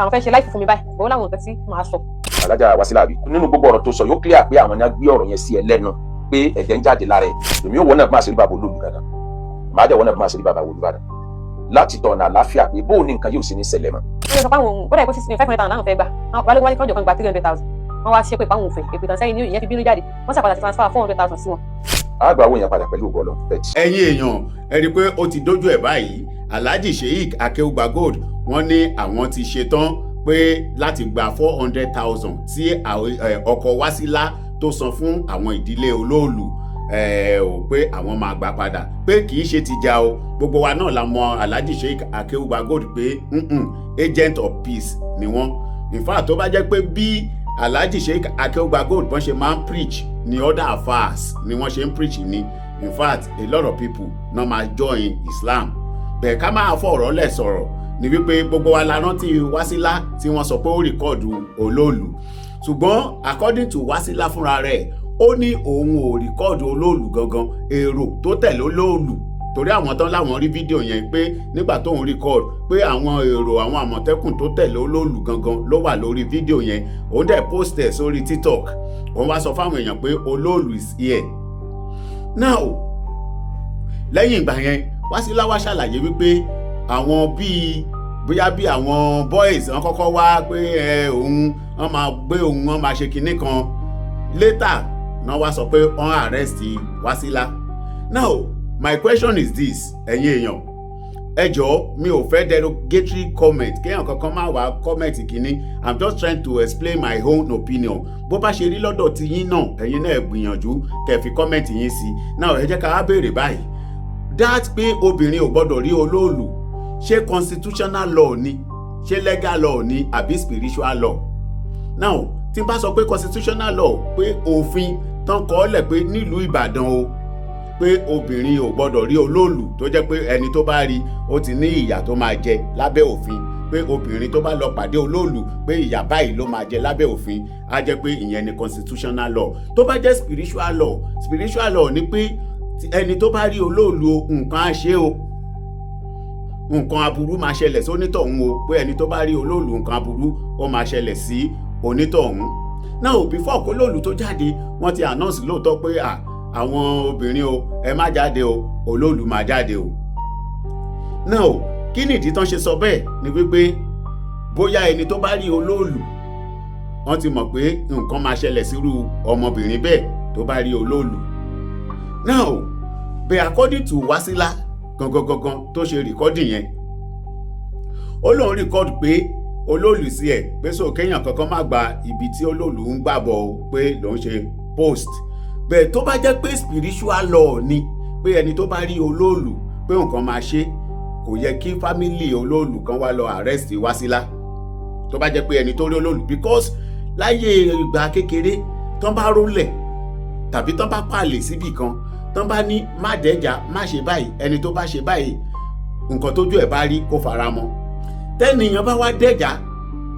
àwọn fẹ́ ṣe láìfù fún mi báyìí bó láwọn nǹkan tí màá sọ. Alájà Wasila àbí nínú gbogbo ọ̀rọ̀ tó sọ yóò clear pé àwọn náà gbé ọ̀rọ̀ yẹn sí ẹ lẹ́nu pé ẹ̀jẹ̀ ń jáde lára ẹ̀ èmi ò wọ́n náà bí máa ṣe rí bàbá Olúbàdàn màá dẹ̀ wọ́n náà bí máa ṣe rí bàbá Olúbàdàn láti tọ̀nà àláfíà pé bóun ní nǹkan yóò sì ní ṣẹlẹ̀ mọ́. wọ́n sọ pé àwọn ó dà pé 500,000 náà fẹ́ gbà àwọn balógun wálé kọ́jọ́ kan gba 300,000 wọ́n wá ṣe pé pàwọn òfin èpè tán sẹ́yìn ní ìyẹn fi bínú jáde wọ́n ṣàpàdà ti transfer 400,000 sí wọn. àgbà owó yẹn padà pẹ̀lú ògbọ́lọ́. ẹ̀yin èèyàn ẹ rí i pé ó ti dójú ẹ̀ báyìí Alhaji Sheikh Akeugba Gold wọ́n ní àwọn ti ṣetán pé láti gba 400,000 tí ọkọ Wasila tó san fún àwọn ìdílé olóòlù ò pé àwọn máa gbà padà pé kì í ṣe ti jà o gbogbo wa náà la mọ̀ Alhaji Sheikh Akeugba Gold pé agent of peace ni wọ́n in fact tó bá jẹ́ pé bí Alhaji Sheikh Akeugba Gold bọ́n ṣe máa ń preach ní other affairs ni wọ́n ṣe ń preach ní in fact a lot of people náà máa join Islam bẹ́ẹ̀ ká máa fọ̀rọ̀ lẹ̀ sọ̀rọ̀ ni wípé gbogbo wa la rántí Wasila tí wọ́n sọ pé ó rìkọ́ọ̀dù olóòlù ṣùgbọ́n according to Wasila fúnra rẹ̀ ó ní òun ò rìkọ́ọ̀dù olóòlù gangan èrò tó tẹ̀lé olóòlù torí àwọn tán láwọn rí fídíò yẹn pé nígbà tóun rìkọ́ọ̀dù pé àwọn èrò àwọn àmọ̀tẹ́kùn tó tẹ̀lé olóòlù gangan ló wà lórí fídíò yẹn òun dẹ̀ post ẹ̀ sórí TikTok òun wá sọ fáwọn èèyàn pé olóòlù is here now lẹ́yìn ìgbà yẹn Wasila wá ṣàlàyé wípé àwọn bóyá bí àwọn boys wọn kọ́kọ́ wá pé òun wọn máa gbé òun wọn máa ṣe kinní kan later náà wá sọ pé wọ́n arrest Wasila. Now my question is this ẹ̀yin èèyàn ẹ jọ̀ọ́ mi ò fẹ́ derogatory comment kéèyàn kankan máa wá comment kínní I'm just trying to explain my own opinion bó bá ṣe rí lọ́dọ̀ ti yín náà ẹ̀yin náà gbìyànjú kẹ́ fi comment yín sí. Now ẹ jẹ́ ká wá béèrè báyìí that pé obìnrin ò gbọ́dọ̀ rí olóòlù ṣé constitutional law ni ṣé legal law ni àbí spiritual law. Now tí n bá sọ pé constitutional law pé òfin tán kọ́ lẹ̀ pé nílùú Ìbàdàn o pé obìnrin ò gbọ́dọ̀ rí olóòlù tó jẹ́ pé ẹni tó bá rí ó ti ní ìyà tó máa jẹ lábẹ́ òfin pé obìnrin tó bá lọ pàdé olóòlù pé ìyà báyìí ló máa jẹ lábẹ́ òfin á jẹ́ pé ìyẹn ni constitutional law. Tó bá jẹ́ spiritual law ni pé ẹni tó bá rí olóòlù o nǹkan á ṣe o nǹkan aburú máa ṣẹlẹ̀ sí onítọ̀hún o pé ẹni tó bá rí olóòlù nǹkan aburú ó máa ṣẹlẹ̀ sí onítọ̀hún. Now before kó lóòlù tó jáde wọ́n ti announce lóòótọ́ pé àwọn obìnrin o ẹ má jáde o olóòlù máa jáde o. Now kí ni ìdí tán ṣe sọ bẹ́ẹ̀ ni wípé bóyá ẹni tó bá rí olóòlù wọ́n ti mọ̀ pé nǹkan máa ṣẹlẹ̀ sírú ọmọbìnrin bẹ́ẹ̀ tó bá rí olóòlù. Now but according to Wasila gangan tó ṣe rìkọ́dì yẹn ó lóun rìkọ́dì pé olóòlù sí ẹ̀ pé so kéèyàn kankan má gba ibi tí olóòlù ń gbàbọ̀ pé lòun ṣe post bẹ́ẹ̀ tó bá jẹ́ pé spiritual law ni pé ẹni tó bá rí olóòlù pé nǹkan máa ṣe kò yẹ kí family olóòlù kan wá lọ arrest Wasila tó bá jẹ́ pé ẹni tó rí olóòlù because láyé ìgbà kékeré tán bá rólẹ̀ tàbí tán bá pààlè síbì kan tán bá ní má dẹ́jà má ṣe báyìí ẹni tó bá ṣe báyìí nǹkan tójú ẹ̀ bá rí kó fara mọ́ tẹ́nìyàn bá wá dẹ́jà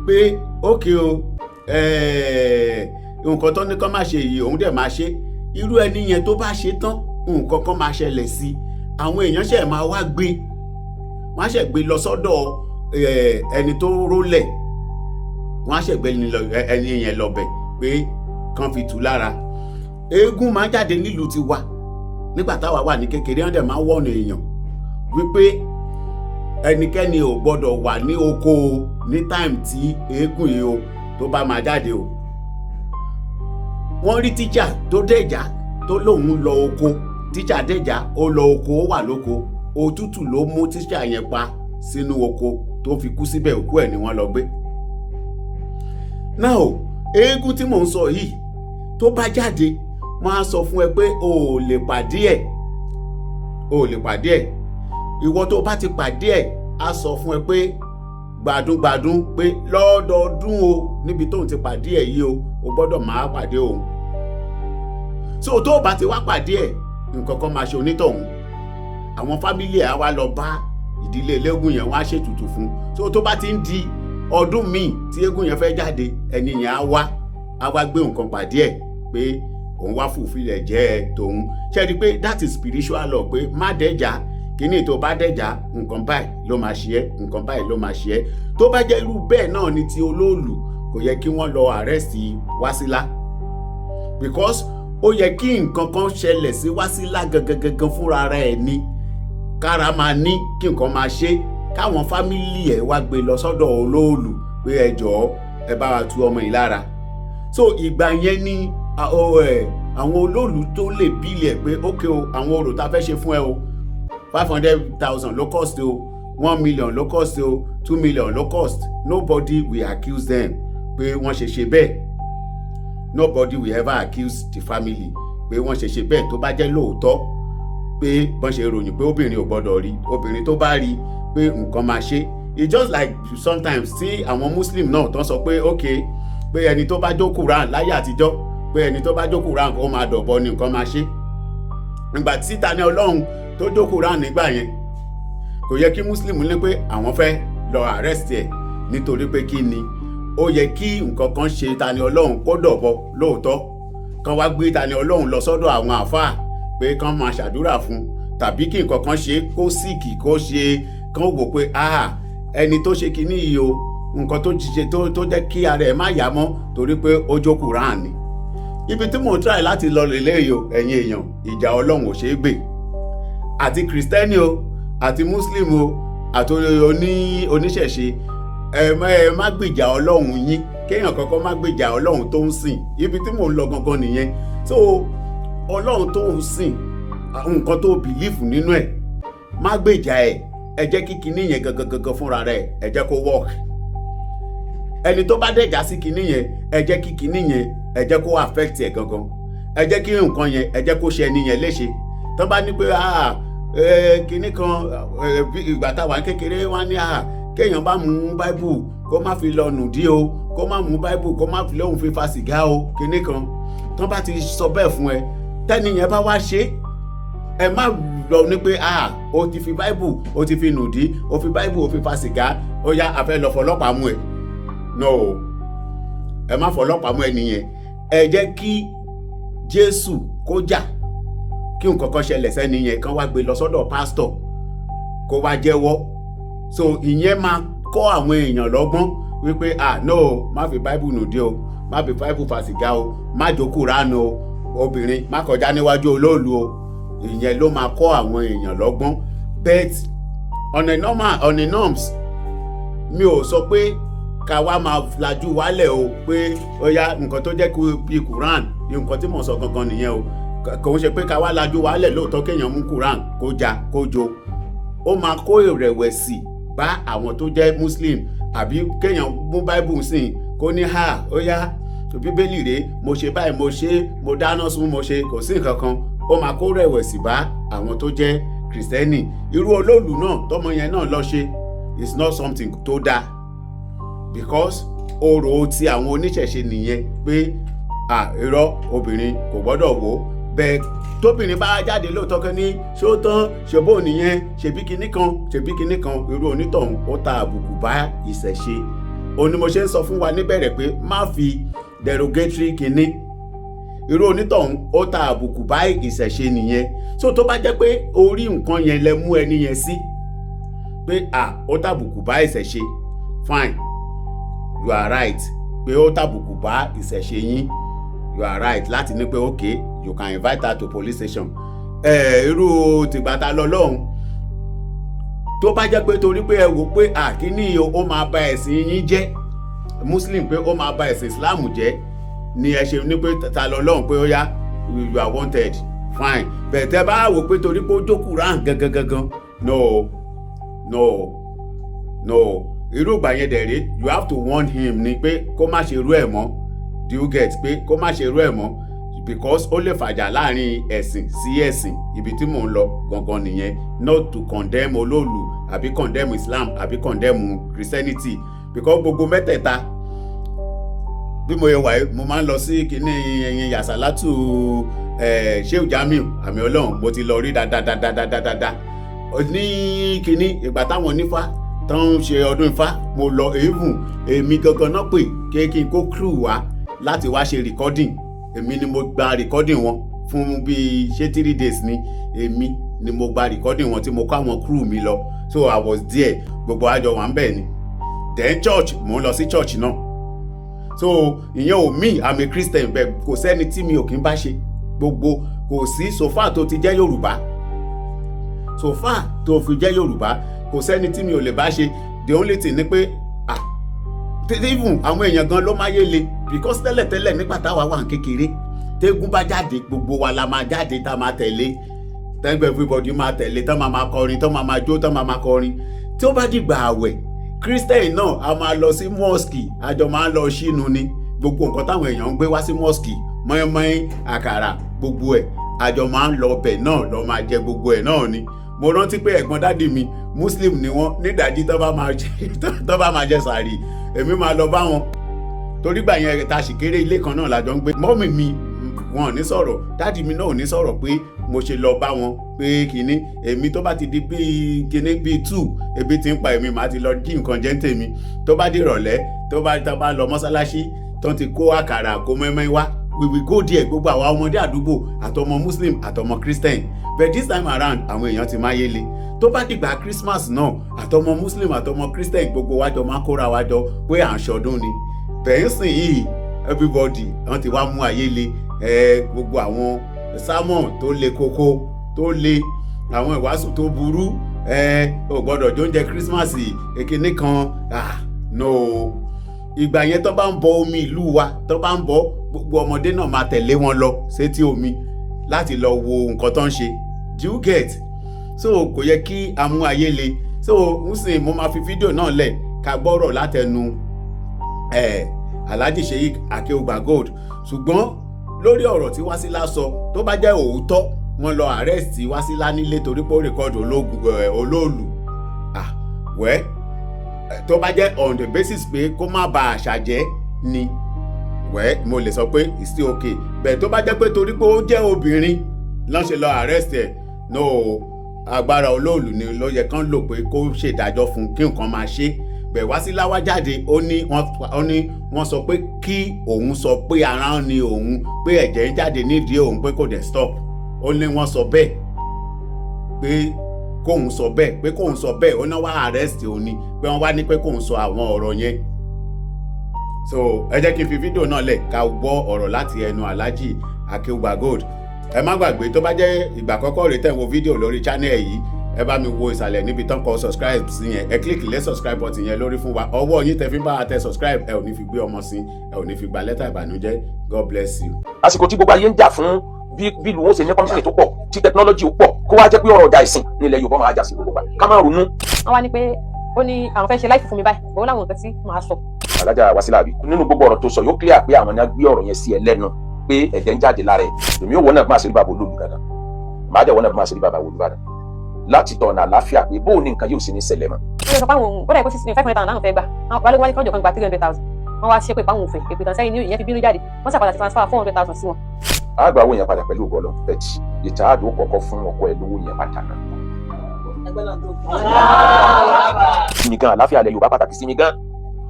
pé ókè o nǹkan tó ní kán má ṣe yìí òun dẹ̀ máa ṣe irú ẹni yẹn tó bá ṣe tán nǹkan kan máa ṣẹlẹ̀ sí àwọn èèyàn ṣẹ̀ máa wá gbé wọ́n á ṣẹ̀ gbé lọ sọ́dọ̀ ẹni tó rólẹ̀ wọ́n á ṣẹ̀ gbé ẹni yẹn lọ́bẹ̀ pé kán fi tù lára. Eégún máa jáde nílùú ti wa nígbà táwa wà ní kékeré wọ́n dẹ̀ máa wọ́n èèyàn wípé ẹnikẹ́ni ò gbọ́dọ̀ wà ní oko ní táìmù tí eégún yìí o tó bá máa jáde o. Wọ́n rí tíjà tó dẹ̀já tó lóun lọ oko tíjà dẹ̀já ó lọ oko ó wà lóko òtútù ló mú tíjà yẹn pa sínú oko tó fi kú síbẹ̀ òkú ẹ̀ ni wọ́n lọ gbé. Now eégún tí mò ń sọ yìí tó bá jáde wọ́n á sọ fún ẹ pé o ò lè pàdé ẹ̀ ìwọ tó bá ti pàdé ẹ̀ á sọ fún ẹ pé gbádùn pé lọ́dọọdún o níbi tóun ti pàdé ẹ̀ yìí o gbọ́dọ̀ máa pàdé òun. So tó bá ti wá pàdé ẹ̀ nǹkan kan máa ṣe onítọ̀hún àwọn fámílì ẹ̀ á wá lọ bá ìdílé eléégún yẹn wọ́n á ṣètùtù fún. So tó bá ti ń di ọdún míì tí eégún yẹn fẹ́ jáde ẹni yẹn á wá gbé nǹkan pàdé ẹ̀ pé òun wá fùfilẹ̀ jẹ́ ẹ tòun ṣe rí i pé that is spiritual law pé má dẹ́jà kíní tó bá dẹ̀já nǹkan báyìí ló máa ṣe ẹ́, nǹkan báyìí ló máa ṣe ẹ́. Tó bá jẹ́ irú bẹ́ẹ̀ náà ni ti olóòlù, kò yẹ kí wọ́n lọ arrest Wasila, because ó yẹ kí nǹkan kan ṣẹlẹ̀ sí Wasila gangan fúnra ẹ̀ ni kára máa ní kí nǹkan máa ṣe, káwọn fámìlì ẹ̀ wá gbé lọ sọ́dọ̀ olóòlù pé ẹ jọ̀ọ́ ẹ bá wa tu ọmọ yìí lára. So ìgbà yẹn ni àwọn olóòlù tó lè bílẹ̀ pé ókè o, àwọn orò tá a fẹ́ ṣe fún ẹ o, 500,000 ló cost o, 1 million ló cost o, 2 million ló cost. Nobody will accuse them pé wọ́n ṣe bẹ́ẹ̀. Nobody will ever accuse the family pé wọ́n ṣe bẹ́ẹ̀ tó bá jẹ́ lóòótọ́ pé bọ́n ṣe ròyìn pé obìnrin ò gbọ́dọ̀ rí, obìnrin tó bá rí pé nǹkan máa ṣe. It's just like sometimes tí àwọn Muslim náà tán sọ pé okay pé ẹni tó bá jó Quran láyé àtijọ́ pé ẹni tó bá jó Quran ó máa dọ̀bọ ni nǹkan máa ṣe. Ìgbà tí Tani Olohun tó jó Quran nígbà yẹn kò yẹ kí Muslim ní pé àwọn fẹ́ lọ arrest ẹ̀ nítorí pé kí ni ó yẹ kí nǹkan kan ṣe Tani Olohun kó dọ̀bọ lóòótọ́, kan wá gbé Tani Olohun lọ sọ́dọ̀ àwọn àfáà pé kán máa ṣàdúrà fún, tàbí kí nǹkan kan ṣe kó síkì kó ṣe kán wò pé ẹni tó ṣe kinní yìí o, nǹkan tó ṣe tó jẹ́ kí ara ẹ̀ má yá mọ́ torí pé ó jó Quran ni. Ibi tí mò ń try láti lọ lélẹ́yìí o ẹ̀yin èèyàn, ìjà Ọlọ́run ò ṣeé gbè, àti Kristẹni o àti Muslim o àti oníṣẹ̀ṣe ẹ má gbèjà Ọlọ́run yín, kéèyàn kankan má gbèjà Ọlọ́run tó ń sìn. Ibi tí mò ń lọ gangan nìyẹn. So Ọlọ́run tó ń sìn, nǹkan tó bìlífù nínú ẹ̀, má gbèjà ẹ̀, ẹ jẹ́ kí kinní yẹn gangan fúnra rẹ̀ ẹ jẹ́ kó work. Ẹni tó bá dẹ̀jà sí kinní yẹn, ẹ jẹ́ kí kinní yẹn ẹ jẹ́ kó affect ẹ̀ gangan, ẹ jẹ́ kí nǹkan yẹn ẹ jẹ́ kó ṣe ẹni yẹn léṣe. Tán bá ní pé kinní kan ìgbà táwa kékeré wá ní kéèyàn bá mú Bible kó má fi lọ nùdí o, kó má mú Bible kó má fi lóhùn fi fa sìgá o, kinní kan. Tán bá ti sọ bẹ́ẹ̀ fún ẹ, tẹ́ni yẹn bá wá ṣe, ẹ má lọ ní pé o ti fi Bible o ti fi nùdí, o fi Bible o fi fa sìgá, ó yá a fẹ́ lọ fọlọ́pàá mú ẹ. No, ẹ má fọlọ́pàá mú ẹ nìyẹn. Ẹ jẹ́ kí Jésù kó jà, kí nǹkan kan ṣẹlẹ̀ sẹ́ni yẹn, kán wá gbé lọ sọ́dọ̀ pásítọ̀ kó wá jẹ́wọ́. So ìyẹn máa kọ́ àwọn èèyàn lọ́gbọ́n wípé no, má fi Bible nùdí o, má fi Bible fa sìgá o, má jó Kùránì o, obìnrin má kọjá níwájú olóòlù o. Ìyẹn ló máa kọ́ àwọn èèyàn lọ́gbọ́n. But on the norms, mi ò sọ pé ká wá máa lajú wálẹ̀ o pé ó yá nǹkan tó jẹ́ bí Quran, nǹkan tí mo sọ gangan nìyẹn o. Kò ń ṣe pé ká wá lajú wálẹ̀ lóòótọ́ kéèyàn mú Quran kó já kó jó. Ó máa kó ìrẹ̀wẹ̀sì bá àwọn tó jẹ́ Muslim, àbí kéèyàn mú Bible sìn kó ní ó yá Bíbélì rèé, mo ṣe báyìí, mo ṣe, mo dáná sun, mo ṣe, kò sí nǹkan kan. Ó máa kó rẹ̀wẹ̀sì bá àwọn tó jẹ́ Kristẹni. Irú olóòlù náà tọmọ yẹn náà lọ ṣe is not something tó dáa, because orò ti àwọn oníṣẹ̀ṣe nìyẹn pé irọ́ obìnrin kò gbọ́dọ̀ wò. Bẹ́ẹ̀ tóbìnrin bá jáde lóòótọ́ kan ní ṣó tán ṣòbó nìyẹn, ṣèbí kinní kan, irú onítọ̀hún ó ta àbùkù bá ìṣẹ̀ṣe. Ó ní mo ṣe ń sọ fún wa níbẹ̀rẹ̀ pé má fi derogatory kinní, irú onítọ̀hún ó ta àbùkù bá ìṣẹ̀ṣe nìyẹn. So tó bá jẹ́ pé orí nǹkan yẹn lẹ mú ẹni yẹn sí pé ó tàbùkù bá ìṣẹ̀ṣe, fine, you are right pé ó tàbùkù bá ìṣẹ̀ṣe yín, you are right láti ní pé okay, you can invite her to police station. Irú tìgbàtà lọ lọ́hùn, tó bá jẹ́ pé torí pé ẹ wò pé kíní ó máa ba ẹ̀sìn yín jẹ́, Muslim pé ó máa ba ẹ̀sìn Islam jẹ́, ni ẹ ṣe ní pé ta lọ lọ́hùn pé ó yá you are wanted, fine. Bẹ̀tẹ̀ bá wò pé torí pé ó jó Quran gangan, no. Irú ìgbà yẹn dẹ̀ rí, you have to warn him ni pé kó má ṣe irú ẹ̀ mọ́. Do you get pé kó má ṣe irú ẹ̀ mọ́, because ó lè fàjà láàrin ẹ̀sìn sí ẹ̀sìn. Ibi tí mò ń lọ gangan nìyẹn, not to condemn olóòlù àbí condemn Islam àbí condemn Christianity, because gbogbo mẹ́tẹ̀ẹ̀ta bí mo yẹ wà mo máa ń lọ sí kíní ẹyin Yàsálátù Shehu Jamiu àmì Ọlọ́run, mo ti lọ rí dáadáa ní kíní ìgbà táwọn onífá tó ń ṣe ọdún ifá, mo lọ èmi gangan náà pè kí n kó crew wá láti wá ṣe recording. Èmi ni mo gba recording wọn fún bíi 3 days ni èmi ni mo gba recording wọn tí mo kó àwọn crew mi lọ, so I was there, gbogbo àjọ wà ń bẹ̀ ni. Then church, mo ń lọ sí church náà, so ìyẹn ò mí I'm a Christian bẹ́ẹ̀ kò sẹ́ni tí mi ò kí ń bá ṣe, gbogbo kò sí so far tó ti jẹ́ Yorùbá, so far tó fi jẹ́ Yorùbá kò sẹ́ni tí mi ò lè bá ṣe. The only thing ni pé even àwọn èèyàn gan ló máa yé le, because tẹ́lẹ̀tẹ́lẹ̀ nígbà táwa wà kékeré tégún bá jáde gbogbo wa la máa jáde tá máa tẹ̀lé, tẹ́gbẹ́ everybody máa tẹ̀lé, tán máa kọrin, tán máa jó, tán máa kọrin. Tí ó bá dìgbà àwẹ̀ Christian náà a máa lọ sí mosque, àjọ máa ń lọ ṣínú ni, gbogbo nǹkan táwọn èèyàn ń gbé wá sí mosque, mọ́ínmọ́ín, àkàrà, gbogbo ẹ̀ àjọ máa ń lọ bẹ̀ náà lọ máa jẹ gbogbo ẹ̀ náà ni. Mo rántí pé ẹ̀gbọ́n dádì mi Muslim ni wọ́n, nídàájí tó bá máa jẹ sàárì èmi máa lọ bá wọn, torí gbà yẹn ta sì kéré ilé kan náà lájọ ń gbé. Mọ́mì mi wọn ò ní sọ̀rọ̀, dádì mi náà ò ní sọ̀rọ̀ pé mo ṣe lọ bá wọn pé kínní. Èmi tó bá ti di bíi kínní bíi 2 ebi ti ń pa èmi, màá ti lọ jí nǹkan jẹ ń tèmi. Tó bá di ìrọ̀lẹ́ tó bá lọ mọ́sálásí tó ti kó àkàrà kó mẹ́mẹ́ wá, we will go there, gbogbo àwa ọmọdé àdúgbò àtọmọ Muslim àtọmọ Christian. But this time around àwọn èèyàn ti máa yéle. Tó bá dìgbà Christmas náà àtọmọ Muslim àtọmọ Christian gbogbo wájọ máa kóra wájọ pé à ń ṣọdún ni. bẹ́ẹ̀ sìn yìí everybody wọ́n ti wá mú ayé le, gbogbo àwọn sermon tó le koko tó le, àwọn ìwàásù tó burú, ò gbọ́dọ̀ jóúnjẹ Christmas èkéne kan, no. Ìgbà yẹn tó bá ń bọ omi ìlú wa, tó bá ń bọ gbogbo ọmọdé náà máa tẹ̀lé wọn lọ sétí omi láti lọ wo nǹkan tó ń ṣe, do you get? So kò yẹ kí a mú ayé le. So ń sìn mo máa fi fídíò náà lẹ̀ ká gbọ́rọ̀ látẹnu Alhaji Sheikh Akeugba Gold. Ṣùgbọ́n lórí ọ̀rọ̀ tí Wasila sọ, tó bá jẹ́ òótọ́ wọ́n lọ arrest Wasila nílé torí pé ó rìkọ́dù olóòlù, wẹ́ tó bá jẹ́ on the basis pé kó má ba àṣà jẹ́ ni, wẹ́ mo lè sọ pé it's still okay. Bẹ́ẹ̀ tó bá jẹ́ pé torí pé ó jẹ́ obìnrin lọ́n ṣe lọ arrest ẹ̀, no, agbára olóòlù ni ló yẹ kán lò pé kó ṣèdájọ́ fún kí nǹkan máa ṣe. Bẹ́ẹ̀ Wasila wá jáde ó ní wọ́n sọ pé kí òun sọ pé ara ni òun, pé ẹ̀jẹ̀ ń jáde nídìí òun, pé kò dẹ̀ stop. Ó ní wọ́n sọ bẹ́ẹ̀ pé kóun sọ bẹ́ẹ̀ ó náà wá arrest òun ni, pé wọ́n wá ní pé kóun sọ àwọn ọ̀rọ̀ yẹn. So ẹ jẹ́ kí n fi fídíò náà lẹ̀ ká gbọ́ ọ̀rọ̀ láti ẹnu Alhaji Akeugba Gold. Ẹ má gbàgbé tó bá jẹ́ ìgbà àkọ́kọ́ rẹ̀ tẹ̀ ń wo fídíò lórí channel yìí, ẹ bá mi wo ìsàlẹ̀ níbi tán kọ subscribe sí yẹn, ẹ click lé subscribe button yẹn lórí fún wa. Ọwọ́ yín tẹ fi ń bá wa tẹ subscribe, ẹ ò ní fi gbé ọmọ sí, ẹ ò ní fi gba lẹ́tà ìbànújẹ́. God bless you. Àsìkò tí gbogbo ayé ń jà fún bí ìlú wọn ṣe ní kọ́ńtìnì tó pọ̀, tí tẹkinọ́lọ́jì ó pọ̀, kó wá jẹ́ pé ọ̀rọ̀ ọjà ìsìn nílẹ̀ Yorùbá máa jà sí gbogbo wa, ká má ronú. Wọ́n wá ní pé ó ní àwọn fẹ́ ṣe láìfù fún mi báyìí, òun làwọn nǹkan tí màá sọ. Alhaja Wasila bí nínú gbogbo ọ̀rọ̀ tó sọ yóò clear pé àwọn ni a gbé ọ̀rọ̀ yẹn sí ẹ lẹ́nu pé ẹ̀jẹ̀ ń jáde lára ẹ̀. Èmi ò wọ́n náà máa ṣe rí bàbá olóòlù dandan, màá dẹ̀ wọ́n náà máa ṣe rí bàbá Olúbàdàn láti tọ̀nà àlàáfíà pé bóun ní nǹkan yóò ṣe ní ṣẹlẹ̀ mọ́. Wọ́n sọ pé àwọn òun ó dà kó 500,000 láwọn fẹ́ gbà, wálé wálé kọ́jọ́ kan gba 300,000. Wọ́n wá ṣe pé ìpáwọn òfin èpè tán sẹ́yìn ní ìyẹn fi bínú jáde, wọ́n ṣàpàdà ti transfer 400,000 sí wọn. A gba owó yẹn padà pẹ̀lú ògbọ́lọ́ bẹ́ẹ̀tì ìta àdó kọ̀ọ̀kan fún ọkọ ẹ̀ lówó yẹn padà náà. mi gan àlàáfíà ilẹ̀ Yorùbá pàtàkì sí mi gan.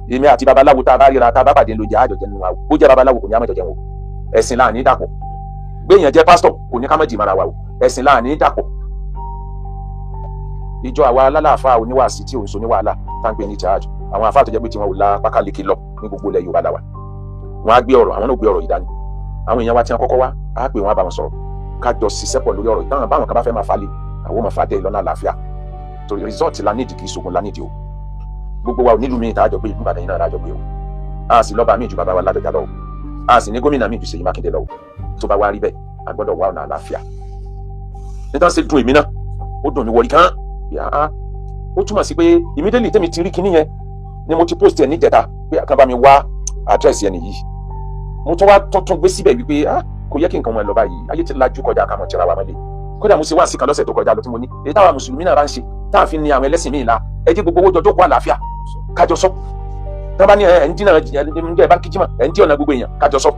Èmi àti babaláwo tá a bá ríra tá a bá pàdé lójà àjọjẹ nínú àwò, ó jẹ́ babaláwo kò ní àmọ̀jọ jẹun o, ẹ̀sìn láàní dàpọ̀. Gbéyàn jẹ́ pásítọ̀ kò ní ká mọ̀ jì mara wa o, ẹ̀sìn láàní dàpọ̀. Ìjọ àwa alálàáfáà oníwàásí tí òun so ní wàhálà tá ń pè ní ìtìhàjù, àwọn àfáà tó jẹ́ pé tí wọn ò la pákáleke lọ ní gbogbo ilẹ̀ Yorùbá làwà. Wọ́n á gbé ọ̀rọ̀, àwọn náà gbé ọ̀rọ̀ yìí dání. Àwọn èèyàn wa tí wọ́n kọ́kọ́ wá á pè wọ́n á bá wọn sọ̀rọ̀ ká jọ ṣiṣẹ́ pọ̀ lórí ọ̀rọ̀ ìtàn báwọn kan bá fẹ́ máa falẹ̀ àwọn máa fàdé lọ́nà àlàáfíà torí result la nídìí kì í ṣogun la nídìí o. Gbogbo wa ò nílùú mi ìta àjọ gbé ìlú Ìbàdàn yìí náà lájọ gbé o. A sì lọ́ba mi ju bàbá wa Ládọjà lọ o, a sì ní gómìnà mi ju Ṣèyí Mákindé lọ o. Tó bá wá rí bẹ́ẹ̀ a gbọ́dọ̀ wá ọ̀nà àlàáfíà. Nítorí ṣe dùn èmi náà ó dùn mí wọlé kan ó túmọ̀ sí pé immediately tẹ́mi ti rí kinní yẹn ni mo ti post ẹ̀ níjẹta pé àkàn bá mi wá àdírẹ́sì ẹni yìí. Mo tún wá tuntun gbé síbẹ̀ wípé kò yẹ kí nǹkan wọn lọ báyìí, ayé ti lajú kọjá ká mọ̀ tẹ́ra wa mọ́lẹ̀. Kódà mo ṣe wá sí kan lọ́sẹ̀ tó kọjá lọ tí mo ní èyí táwa mùsùlùmí náà bá ń ṣe táà fi ní àwọn ẹlẹ́sìn míì la ẹ jẹ́ gbogbo owó jọjọ́ kó àlàáfíà kájọ sọ. Tí wọ́n bá ní ẹ̀ ń dínà ẹ̀ bá ń kíjìmọ̀ ẹ̀ ń dí ọ̀nà gbogbo èèyàn kájọ sọ.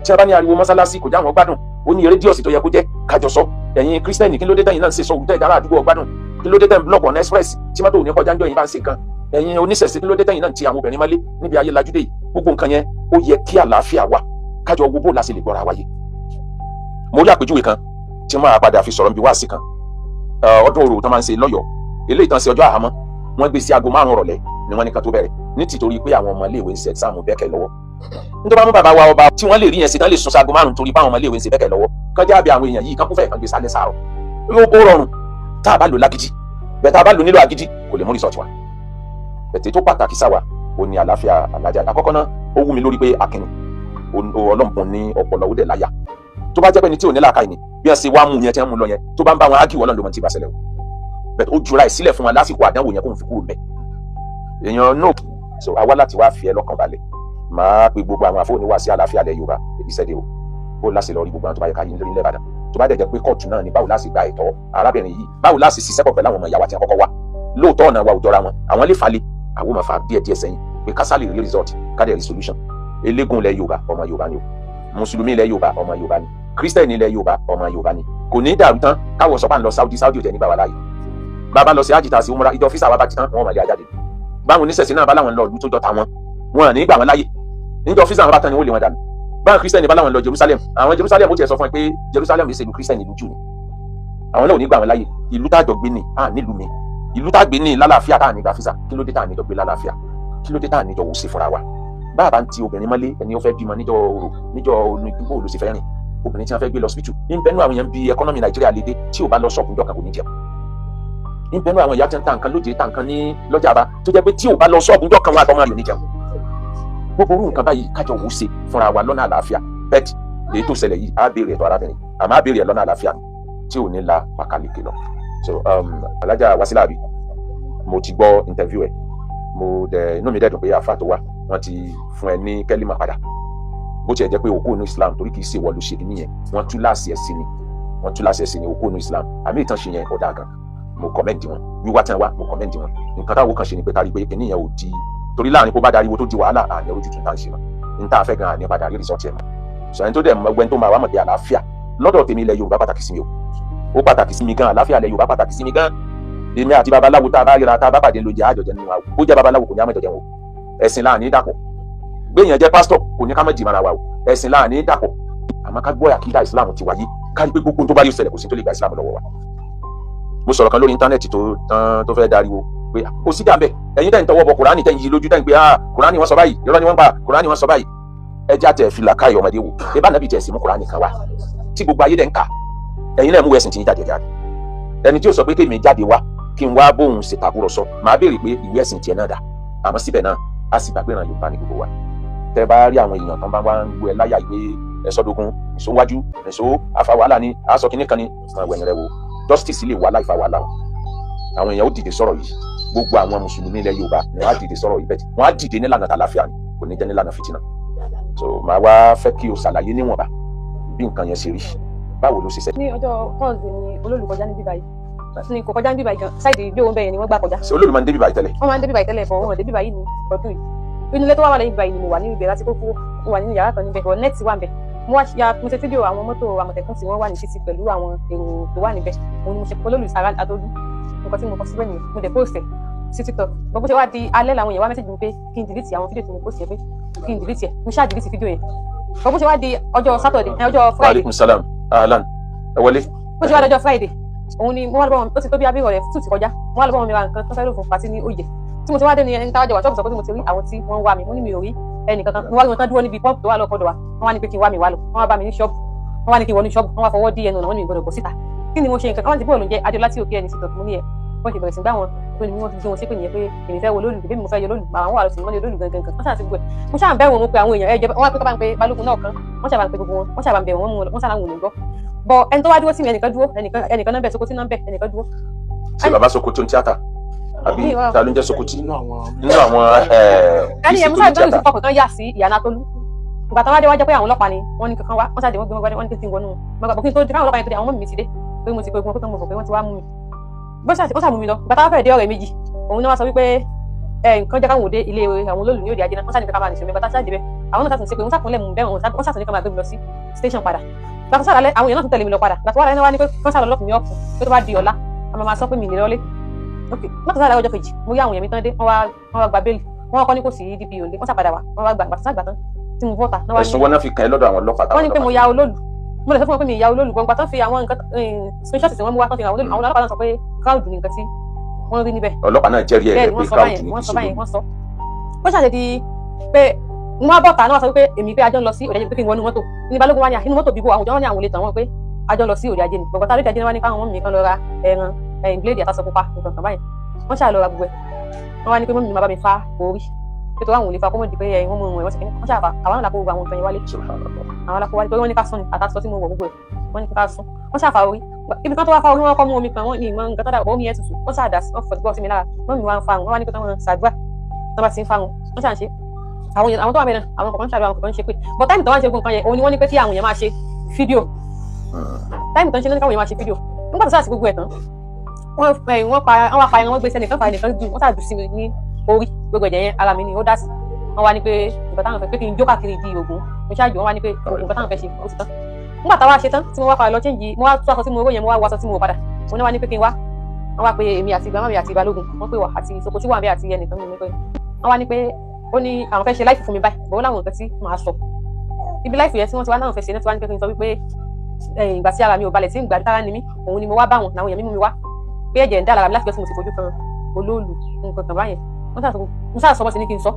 Tí wọ́n bá ní ariwo mọ́sálásí kò já àwọn gbádùn ó ní rédíòsì tó yẹ kó jẹ́ kájọ sọ. Ẹ̀yin kírísítẹ́nì kí ló dé tẹ́yìn náà ń ṣe sọ òwúntẹ́ ìdára àdúgbò ọgbádùn, kí ló dé tẹ́yìn blọọkù ọ̀nà express tí mọ́tò òní kọjá ń jọ yìí bá ń ṣe nǹkan. Ẹ̀yin oníṣẹ̀ṣe kí ló dé tẹ́yìn náà ń ti àwọn obìnrin mọ́lé níbi ayé lajúdé yìí. Gbogbo nǹkan yẹn ó yẹ kí àlàáfíà wà kájọ wo bó la ṣe lè gbọ́ra wáyé. Mo rí àpèjúwe kan tí mo máa padà fi sọ̀rọ̀ níbi wáàsí kan ọdún orò tó máa ń ṣe lọ́yọ̀ọ́ eléyìí tán sí ọjọ́ àhámọ́ wọ́n gbé sí aago 5 rọ̀lẹ́ ni wọ́n ní ká tó bẹ̀rẹ̀ ní tìtorí pé àwọn ọmọ iléèwé ń ṣe ẹ̀sáàmù bẹ́ẹ̀kẹ́ lọ́wọ́ nítorí bá mú bàbá wa ọba tí wọ́n lè rí yẹn sí tán lè sún sí aago 5 torí pé àwọn ọmọ iléèwé ń ṣe bẹ́ẹ̀kẹ́ lọ́wọ́ kọjá bí àwọn èèyàn yìí kan kún fẹ́ẹ̀ kan gbé sálẹ̀ sáàrọ̀ ó rọrùn tá a bá lò lágídí bẹ́ẹ̀ tá a bá lò nílò agídí kò lè mú rìsọ̀tì wa bẹ̀tẹ̀ tó pàtàkì sáwà ó ní àlàáfíà alájà àkọ́kọ́ náà ó wú mi lórí pé akínú ọlọ́mùpún ní ọpọlọ ó dẹ̀ láyà tó bá jẹ́ pé ní tí ò ní làákàyè ni bí wọ́n ṣe wá mú yẹn tí wọ́n mú lọ yẹn tó bá ń bá wọn ágìwọ́ lọ́nà ló mọ̀ tí ì bá ṣẹlẹ̀ o bẹ̀tẹ̀ ó jura ẹ̀ sílẹ̀ fún wọn lásìkò àdánwò yẹn kó n fi kúrò mẹ́ èèyàn náà so àwa láti wá fi ẹ lọ́kàn balẹ̀ máa pe gbogbo àwọn àfọwọ́ni wá sí àlàáfíà ilẹ̀ Yorùbá ìṣẹ́dẹ̀ o bó láṣẹ lọ rí gbogbo àwọn tó bá yẹ ká yín lórí ilẹ̀ Ìbàdàn tó bá dẹ̀ jẹ́ pé kóòtù náà ni báwo láṣẹ gba ẹ̀tọ́ arábìnrin yìí báwo láṣẹ ṣiṣẹ́ pọ̀ pẹ̀lú àwọn ọmọ ìyàwó àti àkọ́kọ́ wa lóòótọ́ ọ̀nà wa ò jọra wọn àwọn lè falẹ̀ àwọn ọmọ fa díẹ̀ sẹ́yìn pé kásálì rí result kádẹ̀ rí solution eléégún ilẹ̀ Yorùbá ọmọ Yorùbá ni o mùsùlùmí ilẹ̀ Yorùbá ọmọ Yorùbá ni kírísítẹ́nì ilẹ̀ Yorùbá ọmọ Yorùbá ni kò ní dàrú tán káwọ sọpá ń lọ Saudi ò tẹ̀ ní bàbá láàyè bàbá lọ sí àjìtà sí umra ìjọ físà wa bá ti tán wọn mọ̀lẹ́ ajáde báwọn oníṣẹ̀ṣẹ̀ náà bá láwọn lọ ọdún tó jọta wọn ní gbà wọn láyè níjọ físà wọn bá tán ni wọ́n lè wọn dànù báwọn kírísítẹ́nì bá láwọn lọ Jerusalem àwọn Jerusalem ó tiẹ̀ sọ fún ẹ pé Jerusalem ìṣèlú kírísítẹ́nì ìlú jù ni àwọn náà ò ní gbà wọn láyè ìlú tá àjọ gbé ní nílùú mi ìlú tá gbé ní lálàáfíà tá à ní gbà físà kí ló dé tá à ní jọ gbé lálàáfíà kí ló dé tá à ní jọ wò sí fúnra wa báàbá ń ti obìnrin mọ́lé ẹni ó fẹ́ bímọ níjọ onígbò olùsèfẹ́ rìn obìnrin tí wọ́n fẹ́ gbé lọ hospital ní bẹ́ẹ̀ nú àwọn èèyàn bí ẹkọ́nọ́mì Nàìjíríà lédè tí ò bá lọ ṣọ́ọ̀bù ńjọ́ kan kò ní jẹun ní bẹ́ẹ̀ nú àwọn ìyá tí ń ta nǹkan lóde ta nǹkan ní lọ́jà bá tó jẹ́ pé tí ò bá lọ ṣọ́ọ̀bù ńjọ́ kan wọn àtọmọ rẹ̀ ní jẹun gbogbo orú nǹkan báyìí kájọ wò ṣe fúnra wa lọ́nà àlàáfíà bẹ́ẹ̀ èyí tó ṣẹlẹ̀ yìí á béèrè ẹ̀tọ́ arábìnrin àmọ́ á béèrè ẹ̀ lọ́nà àlàáfíà tí ò ní la pàkàlẹ́kẹ̀ lọ so Alájà Wasila Abi mo ti gbọ́ interview ẹ̀ mo dẹ̀ inú mi dẹ̀ dùn pé àfa tó wá wọ́n ti fún ẹ ní kẹ́límà padà bó tiẹ̀ jẹ́ pé òkú inú Islam torí kì í ṣe wọ́ọ̀lù ṣe nìyẹn wọ́n tú láàṣì ẹ̀ sí ni òkú inú Islam àmì ìtàn ṣe yẹn ọ̀dà gan mo kọ́mẹ́ǹdì wọn wíwá tí wọ́n wá mo kọ́mẹ́ǹdì wọn nǹkan táwọn kan ṣe ni pé kárí pé kíní yẹn ò di torí láàrin kó bá darí wo tó di wàhálà àní ojú tuntun tá à ń ṣe mọ́ ní tá a fẹ́ gan àní padà rí rìsọ́ọ̀tì ẹ̀ mọ́ sọ̀rọ̀ tó dẹ̀ mọ́gbẹ́ni tó máa wá mọ̀ pé àlàáfíà lọ́dọ̀ tèmi ilẹ̀ Yorùbá pàtàkì sí mi o ó pàtàkì sí mi gan àlàáfíà ilẹ̀ Yorùbá pàtàkì sí mi gan èmi àti babaláwo tá a bá ríra tá a bá pàdé lóye àjọjẹ nínú wa ó jẹ́ babaláwo kò ní àmọ̀jọjẹ wọn ẹ̀sìn láàní dàpọ̀ gbẹ̀yìn jẹ́ pásítọ̀ kò ní ká má jìmọ̀ra wa o ẹ̀sìn láàní dàpọ̀ àmọ́ ká gbọ́ àkídà Islam ti wáyé kárí pé gbogbo tó bá rí ṣẹlẹ̀ kò sí tó lè gba Islam lọ́wọ́ wa. mo sọ̀rọ̀ kan lórí íńtánẹ́ẹ̀tì tó fẹ́ dariwo pé kò sí dàbẹ̀ ẹ̀yin tẹ̀ ń tọwọ́ bọ Kùránì tẹ̀ ń yí lójú tẹ̀ ń pé Kùránì wọ́n sọ báyìí irọ́ ni wọ́n pa Kùránì wọ́n sọ báyìí ẹ já tẹ̀ fi làkàyè ọmọdé wò ẹ bá nàbì tẹ̀ sí mú Kùránì kan wá tí gbogbo ayé dẹ̀ ń kà ẹ̀yin náà mú ẹ̀sìn tí ń jáde ẹni tí ó sọ pé kémi jáde wá kí n wá bóun ṣe tàkúrọ̀sọ màá béèrè pé ìwé ẹ̀sìn tiẹ̀ náà dà àmọ́ síbẹ̀ náà a sì gbàgbé ìran Yorùbá ní gbogbo wa tẹ́ bá rí àwọn èèyàn kan bá wá ń gbọ́ ẹ láyà ìwé ẹ̀sọ́dógún èso wájú èso àfa wàhálà ni aṣọ kìíní kan ni àwọn ẹ̀yìn rẹ wo justice lè wà láìfa wàhálà wọn àwọn èèyàn ó dìde sọ̀rọ̀ yìí gbogbo àwọn mùsùlùmí ilẹ̀ Yorùbá ni wọ́n á dìde sọ̀rọ̀ yìí bẹ́ẹ̀ wọ́n á dìde nílànà àlàáfíà ni kò ní jẹ́ nílànà fìtínà so màá wá fẹ́ kí o ṣàlàyé níwọ̀nba bí nǹkan yẹn ṣe rí báwo ló ṣe ṣe. ní ọjọ́ Thursday ni olólùkọjá níbí báyìí ní kò kọjá níbí báyìí gan ṣáìdì ìgbé òun bẹ́ẹ̀ ni wọ́n gbà kọjá. ṣé olólùmọ̀ ń débi báyìí tẹ́lẹ̀. wọ́n máa ń débi báyìí tẹ́lẹ̀ bọ̀ wọ́n débi báyìí ní ọdún yìí inú ilé tó wà lẹ́yìn báyìí ni mo wà ní ibẹ̀ láti kókó mo wà nínú yàrá kan níbẹ̀ bọ̀ nẹ́ẹ̀tì wà níbẹ̀ mo wá mo ṣe fídíò àwọn mọ́tò àmọ̀tẹ́kùn tí wọ́n wà ní títì pẹ̀lú àwọn èrò tó wà níbẹ̀ mo ní mo ṣe olólùsàrà àtọ́lú nǹkan tí mo kọ síbẹ̀ nìyẹn mo dẹ̀ post ẹ̀ sí TikTok bó ṣe wá di alẹ́ làwọn èèyàn wá mẹ́sẹ̀jì mi pé kí n delete àwọn fídíò tí mo post yẹn pé kí n delete ẹ̀ mo ṣáà delete fídíò yẹn bó ṣe wá di ọjọ́ Saturday ọjọ́ Friday. Wa alaikum salam ahlan ẹ wọlé. bó ṣe wá di ọjọ́ Friday òun ni mo wá lọ́wọ́ ó ti tó bí abirọ̀ rẹ̀ tù ti kọjá mo wá lọ́wọ́ mi ra nǹkan tó fẹ́ lò fún pàtí ní Oyè tí mo ti wá dé ní ẹni táwájọ wà ṣọ́ọ̀bù sọ pé mo ti rí àwọn tí wọ́n wá mi mo ní mi ò rí ẹnì kankan mo wá rí wọn tán dúró níbi pọ́ǹpù tó wà lọ́kọ̀ọ́dọ̀ wa wọ́n wá ní pé kí n wá mi wá lọ wọ́n wá bá mi ní ṣọ́ọ̀bù wọ́n wá ní kí n wọ ní ṣọ́ọ̀bù wọ́n wá fọwọ́ dí ẹnu ọ̀nà wọ́n ní mi gbọdọ̀ bọ̀ síta kí ni mo ṣe nǹkan kan wọ́n ti bóòlù jẹ́ Adéọlá tí òkè ẹni sí tọ̀tù mo ní ẹ̀ wọ́n ti bẹ̀rẹ̀ sí gbá wọn tó ní wọ́n ti gbé wọn sí pé nìyẹn pé èmi fẹ́ wo lólù bébí mo fẹ́ yọ lólù àwọn wà lọ́sìn mọ́lẹ̀ lólù gangan wọ́n ṣáà ti gbé mo ṣáà ń bẹ̀rù wọn pé àwọn èèyàn ẹ̀jẹ̀ wọ́n wá pé ká bá ń pe Balógun náà kan wọ́n ṣáà bá ń pe gbogbo wọn wọ́n ṣáà bá ń bẹ̀rù wọn mú wọ́n ṣáà láwọn ò ní gbọ́ bọ̀ ẹni tó wá dúró sí mi ẹnìkan dúró ẹnìkan náà bẹ̀ Sokoti náà bẹ̀ ẹnìkan dúró. ṣé bàbá Sokoti ń tíátà àbí ta ló ń jẹ́ Sokoti nínú àwọn ẹni yẹn mo ṣáà gbọ́dọ̀ sí fọkàn kan yà sí ìyànà Tolú ìgbà tó wá dé wá jẹ́ pé àwọn ọlọ́pàá ni wọ́n ní kankan wá wọ́n ṣáà dé wọ́n gbé wọn wọ́n ní kí n wọnú mọ́gbà kí n tó dé káwọn ọlọ́pàá yẹn tó dé àwọn mọ́mì mi ti dé pé mo ti pé gbọ́n pé mo fọ̀ pé wọ́n ti wá mú mi bó ṣàmú mi lọ ìgbà táwọn fẹ́ẹ̀ dé ọ̀rẹ́ méjì òun náà wá sọ wípé nǹkan jẹ́ káwọn òde ilé àwọn olólù ní òde ajé náà wọ́n ṣàní pé ká máa nìṣó mi bàtà ṣáàjì bẹ́ẹ̀ àwọn náà sàtúnṣe pé wọ́n sàkúnlẹ̀ mú bẹ́ẹ̀ wọ́n sàtúnṣe ká máa gbé mi lọ sí station padà gbàtọ́ sàlálẹ́ àwọn èèyàn náà tún tẹ̀lé mi lọ padà gbàtọ́ wà lẹ́nu wá ní pé kán sàlọ́ lọ́kùnrin ọ̀kùn pé tó bá di ọ̀la a máa sọ pé mi nílé ọlé ok mọ́tò sàlálẹ́ ọjọ́ kejì mo rí àwọn èèyàn mi tán dé wọ́n wá gba bẹ́ẹ̀lì wọ́n kọ́ ní kò sí DP òǹdè wọ́n sàpadà wá wọ́n wá gbàtọ́ sàgbà tán tí mo bọ́ta. ẹ̀sùn wọn náà fi kàn ẹ́ lọ́dọ̀ àwọn ọlọ́pàá. wọ́n ní pé mo ya olólù mo lè sọ fún wọn pé mi ìyá olólùgbọ́n gba tán fi àwọn nǹkan screenshot tí wọ́n mú wá tán fi àwọn ọlọ́pàá náà sọ pé crowd ní nǹkan tí wọ́n rí níbẹ̀. ọlọ́pàá náà jẹ́rìí ẹ̀ pé crowd ní wọ́n sọ báyìí wọ́n sọ. ó ṣàṣẹ di pé wọ́n á bọ̀ tà náà sọ pé èmi pé ajọ́ ń lọ sí òde ajé pé kí n wọnú mọ́tò ní balógun wá ní inú mọ́tò bíbó àwọn òjò wọn ní àwọn olè tàn wọ́n pé ajọ́ ń lọ sí òde ajé ni gbọ̀gbọ̀ tá a rí ìdájẹ́ wá ní káwọn mọ́mí kan lọ ra ẹran bíléèdì àtàṣọ pupa nǹkan kan báyìí wọ́n ṣáà lọ ra gbogbo ẹ̀ wọ́n wá ní pé mọ́mí máa bá mi fa orí ètò àwọn olè fa kọ́mọ̀dì pé wọ́n mú wọn wọ́n ṣe kíní wọ́n ṣáà fa àwọn alákòó gbogbo àwọn nǹkan yẹn wálé àwọn alákòó wálé torí wọ́n ní ká sún ni àtàṣọ tí mo wọ̀ gbogbo ẹ̀ wọ́n ní ká sún wọ́n ṣáà fa orí ibi kan tó wá fa orí wọn kọ́ mú omi kan wọ́n ní ìmọ̀ nǹkan tó dà omi yẹn tutù wọ́n ṣáà dà wọ́n fọ̀tí bọ́ sí mi lára mọ́mí wa ń fa wọ́n wá ní pé káwọn ṣàdúrà tó bá ti ń fa wọn wọ́n ṣáà ń ṣe àwọn tó wà bẹ́ẹ̀ náà àwọn kọ̀ọ̀kan ṣàdúrà àwọn kọ̀ọ̀kan ṣe pé but táìmù tó wá ń ṣe gbogbo nǹkan yẹn òun ni wọ́n ní pé kí àwọn èèyàn máa ṣe fídíò táìmù tó ń ṣe lónìí káwọn èèyàn máa ṣe fídíò nígbà tó sáà sí gbogbo ẹ̀ tán wọ́n pa ẹran wọ́n gbé sẹ́nìkan fa ẹnìkan dùn wọ́n ṣàdùn sí mi ní orí gbogbo ẹ̀jẹ̀ yẹn ara mi ni ó dá sí wọ́n wá ní pé nǹkan táwọn fẹ́ pé kí n jó káàkiri di ògùn mo ṣáàjù wọ́n wá ní pé nǹkan táwọn fẹ́ ṣe ó ti tán nígbà táwa ṣe tán tí mo wá padà lọ change mo wá tó aṣọ tí mo ró yẹn mo wá wọ aṣọ tí mo wọ padà mo ní wá ní pé kí n wá wọ́n wá pé èmi àti ìgbà mọ́mi àti balógun wọ́n pè wá àti ìsopọ̀ tí wà bẹ́ẹ̀ àti ẹnìkan mi pé wọ́n wá ní pé ó ní àwọn fẹ́ ṣe láìfù fún mi báyìí bọ́ọ̀ láwọn nǹkan tí màá sọ ibi láìfù yẹn tí wọ́n ti wá náà fẹ́ ṣe náà tí wá ní pé kí n sọ wípé ìgbà tí ara mi ò balẹ̀ tí ìgbà tára ni mí òun ni mo wá bá wọn làwọn èèyàn mímú mi wá pé ẹ̀jẹ̀ ń dà lára mi láti gbé tí mo ti fojú kan olóòlù nǹkan kan báyẹn mo sáà sọ bọ́ sí ní kí n sọ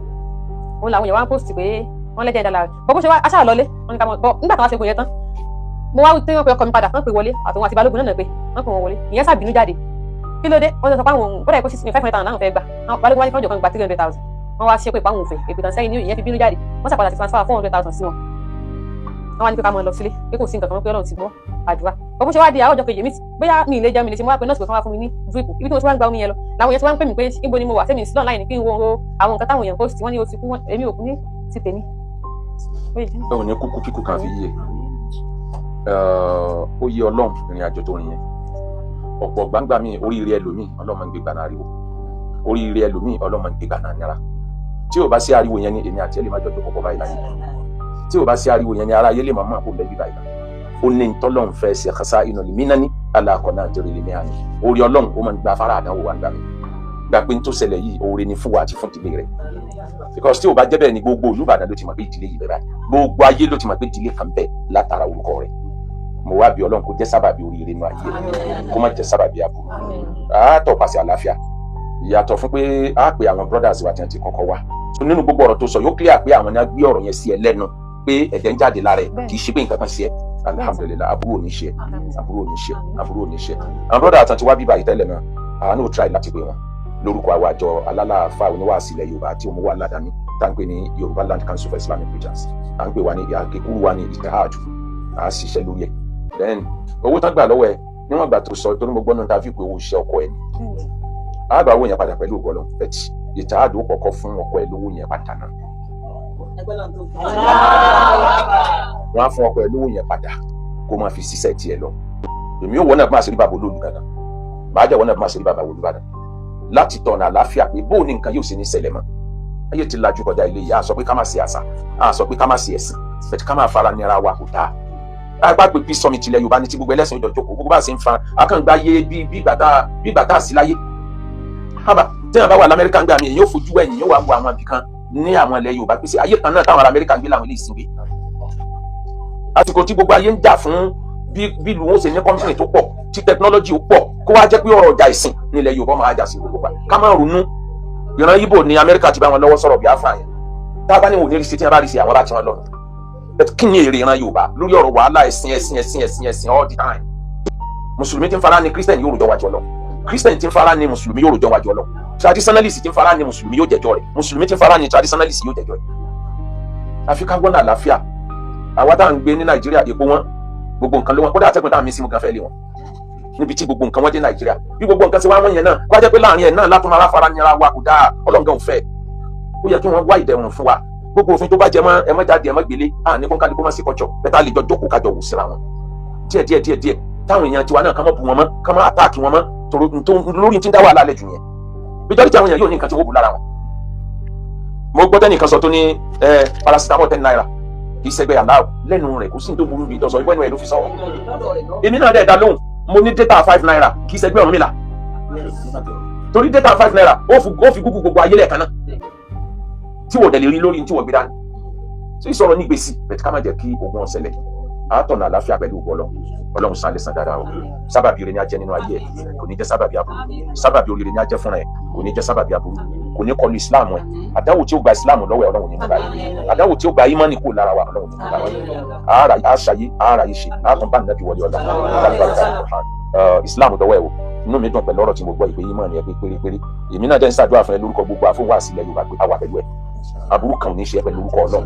òun làwọn èèyàn wá ń post pé wọ́n lẹ́jẹ̀ ń dà lára bọ́ bó ṣe wá aṣáà lọlé wọn ni ká mọ̀ bọ́ nígbà tí wọ́n ṣe kò yẹn tán mo wá tí wọ́n pe ọkọ mi padà wọ́n pè wọlé àtòun àti balógun náà pé wọ́n pè wọ́n wọlé ìyẹn sàbínú jáde kí ló dé wọ́n sọ pé àwọn òun kódà ẹ̀kọ́ 500,000 náà fẹ́ gbà balógun wá ní kọ́jọ́ kan gba 300,000 wọ́n wá ṣe pé ìpáwọn òfin èpè tán sẹ́yìn ní ìyẹn fi bínú jáde wọ́n sàpadà ti transfer 400,000 sí wọn wọ́n wá ní pé ká mọ lọ sílé pé kò sí nǹkan kan pé Ọlọ́run ti gbọ́ àdúrà bó ṣe wá di àárọ̀ ọjọ́ kejì mi bóyá mi ìlé jẹun mi lè ṣe mo wá pé nọ́ọ̀sì kan wá fún mi ní drip ibi tí mo ti wá ń gba omi yẹn lọ làwọn yẹn ti wá ń pè mí pé ibo ni mo wà sẹ́mi sílọ̀ láì ní kí n wo àwọn nǹkan táwọn èèyàn post wọ́n ní o ti kú èmi ò kú ní ti tèmi. báwo ni kúkú kíkú kan fi yé ó yé Ọlọ́run ìrìn àjò tó rìn yẹn ọ̀pọ̀ gbangba mi oríire ẹlòmíì Ọlọ́run ń gbé gbà náà ariwo oríire ẹlòmíì Ọlọ́run ń gbé gbà náà nira tí ò bá sí ariwo yẹn ni èmi àti ẹ lè má jọ jókòó kọ́kọ́ báyìí láyé tí ò bá sí ariwo yẹn ni ara ayé lè máa máa kó lẹ́bí báyìí ó ní ntọ́lọ́run fẹ́ ṣe kásá inú lè mínání aláàkọ́nà àjọyọ̀ lè ní àná orí Ọlọ́run ó máa ń gba afárá àdánwò wa gbà mí gbà pé n tó ṣẹlẹ̀ yìí oore ni fún wa àti fún ìdílé rẹ̀ because tí ò bá jẹ́ bẹ́ẹ̀ ni gbogbo Olúbàdàn ló ti mọ̀ pé ìdílé yìí bẹ́ẹ̀ gbogbo ayé ló ti mọ̀ pé ìdílé kan bẹ́ẹ̀ látara orúkọ rẹ̀ mo wá bí Ọlọ́run kó jẹ́ sábàbí oríire inú ayé rẹ̀ kó má jẹ́ sábàbí aburú àátọ̀ pàṣẹ àlàáfíà ìyàtọ̀ fún pé á pè àwọn brothers wa tí wọ́n ti kọ́kọ́ wá nínú gbogbo ọ̀rọ̀ tó sọ yóò clear pé àwọn náà gbé ọ̀rọ̀ yẹn sí ẹ lẹ́nu pé ẹ̀jẹ̀ ń jáde lára ẹ̀ kì í ṣe pé nǹkan kan sí ẹ alhamdulilayi aburú ò ní ṣe aburú ò ní ṣe aburú ò ní ṣe àwọn brothers àti wá bíbá ìtẹ́lẹ̀ náà àwọn náà try láti pè wọn lórúkọ àwọn àjọ alálàáfà oníwàásí ilẹ̀ Yorùbá tí òun wà ládàáni tá ń pè ní Yorùbá Land Council for Islamic Preachers à ń pè wá ní àkékúrú wa ní ìtẹ̀háàdù à á ṣiṣẹ́ lórí ẹ̀ then owó tán gbà lọ́wọ́ ẹ níwọ̀n gbà tó sọ tó ní gbogbo náà tá a fi pé owó iṣẹ́ ọkọ ẹ̀ ni àgbà owó yẹn padà pẹ̀lú ògbọ́lọ́ ẹ̀tì ìtẹ̀háàdù ó kọ̀ọ̀kọ́ fún ọkọ ẹ̀ lówó yẹn padà náà wọ́n á fún ọkọ ẹ̀ lówó yẹn padà kó máa fi ṣiṣẹ́ tiẹ̀ lọ èmi ò wọ́n náà máa ṣe rí bàbá Olúbàdàn màá jẹ́ wọ́n náà máa ṣe rí bàbá Olúbàdàn láti tọ̀nà àlàáfíà pé bóun ní nǹkan yóò ṣe ní ṣẹlẹ̀ mọ́ ayé ti lajú kọjá ilé yìí a sọ pé ká má ṣe àṣà a sọ pé ká má ṣe ẹ̀sìn bẹ̀tẹ̀ ká má fara nira wa kò dáa agbágbé bí sọmi tilẹ̀ Yorùbá ní tí gbogbo ẹlẹ́sìn ìjọ jókòó gbogbo bá ṣe ń fa akàngbá yé bí gbàtà sí láyé hábà tí wọn bá wà lamẹ́ríkà ń gbà mí èyí yóò fojú ẹ̀yìn yóò wá wo àwọn ibìkan ní àwọn ilẹ̀ Yorùbá pèsè ayé kan náà táwọn ará Amẹ́ríkà ń gbé làwọn ilé ìsìn gbé àsìkò tí gbogbo ayé ń jà fún bí lu wọn ṣe ní kọ́mpìnì tó pọ̀ tí tẹkinọ́lọ́jì ó pọ̀ kó wá jẹ́ pé ọ̀rọ̀ ọjà ìsìn nílẹ̀ Yorùbá máa jà sí gbogbo pa ká má ronú ìran Ìgbò ní Amẹ́ríkà ti bá wọn lọ́wọ́ sọ̀rọ̀ Biafra yẹn tá a bá ní wò ní rí sí tí wọn bá rí sí àwọn bá ti wọn lọ kí ni èrè ìran Yorùbá lórí ọ̀rọ̀ wàhálà ẹ̀sìn all the time mùsùlùmí ti ń fara ní Christian yóò rojọ́ wájú Ọlọ́run Christian ti ń fara ní mùsùlùmí yóò rojọ́ wájú Ọlọ́run traditionalist ti ń fara ní mùsùlùmí yóò jẹ́jọ́ rẹ̀ mùsùlùmí ti ń fara ní traditionalist yóò jẹ́jọ́ rẹ̀ àfi ká gbọ́nà àlàáfíà àwa tá à ń gbé ní Nàìjíríà èpo wọn gbogbo nǹkan ló wọn kódà àtẹ̀gbọ́n táwọn mi sí mo kàn fẹ́ lé wọn níbi tí gbogbo nǹkan wọn dé Nàìjíríà bí gbogbo nǹkan ṣe wá wọn yẹn náà wá jẹ́ pé láàrin ẹ̀ náà látún ara fara nira wa kò dáa Ọlọ́run fẹ́ ó yẹ kí wọ́n wá ìdẹ̀rùn fún wa gbogbo òfin tó bá jẹ mọ́ ẹ má jáde ẹ má gbélé ní kó kálukú má sí kọjọ bẹ́ẹ̀ lè jọ jókòó kájọ wò síra wọn díẹ̀ táwọn èèyàn tiwa náà ká má bu wọn mọ́ ká má àtáàkì wọn mọ́ lórí tí ń dá wàhálà lẹ́jù yẹn bíjọ́ tí àwọn èèyàn yóò ní nǹkan tí wọ́n bù lára wọn. mo gbọ́ tẹ́nìkan sọ tó ní paracetamol 10 naira kì í ṣẹgbẹ́ àláwọ̀ lẹ́nu rẹ̀ kò sí ní tó burú bí ìtọ́sọ ìbọn ẹnu ẹ̀ ló fi sọ̀rọ̀ èmi náà dẹ̀ dá lóhùn mo ní data 5 naira kì í ṣẹgbẹ́ Ọ̀rúnmìlà torí data 5 naira ó fi gúgú gbogbo ayé lẹ́ẹ̀kan náà tí wọ́n dẹ̀ lè rí lórí tí wọ́n gbé dání tí ìsọ̀rọ̀ ní gbèsè bẹ̀tí ká má jẹ́ kí ogun ọ̀sẹ̀lẹ̀ àtọ̀nà àláfíà pẹ̀lú ọlọ́run san lẹ́san dáadáa o sábàbí oore ni a jẹ́ nínú ayé ẹ̀ kò ní jẹ́ sábàbí aburú sábàbí oore ni a jẹ́ fúnra ẹ̀ kò ní jẹ́ sábàbí aburú kò ní kọlu ìsìláàmù ẹ̀ àdáwò tí ó gba ìsìláàmù lọ́wọ́ ẹ̀ ọlọ́run ní nígbà yìí àdáwò tí ó gba ìmánì kúrò lára wa ọlọ́run ní nígbà yìí àṣàyé àáràyè ṣe àtúnbá nàbí wọlé ọlọ́run ìsìláàmù dọwọ́ ẹ̀ o inú mi dùn pẹ̀lú ọ̀rọ̀ tí mo gbọ́ ìpè ìmánì ẹ̀ pé pérépéré èmi náà dẹ́ ń ṣàdúrà fún ẹ lórúkọ gbogbo àfọwọ́ àsìlẹ̀ Yorùbá pé àwà pẹ̀lú ẹ̀ aburú kan ò ní ṣe ẹ pẹ̀lú orúkọ ọlọ́run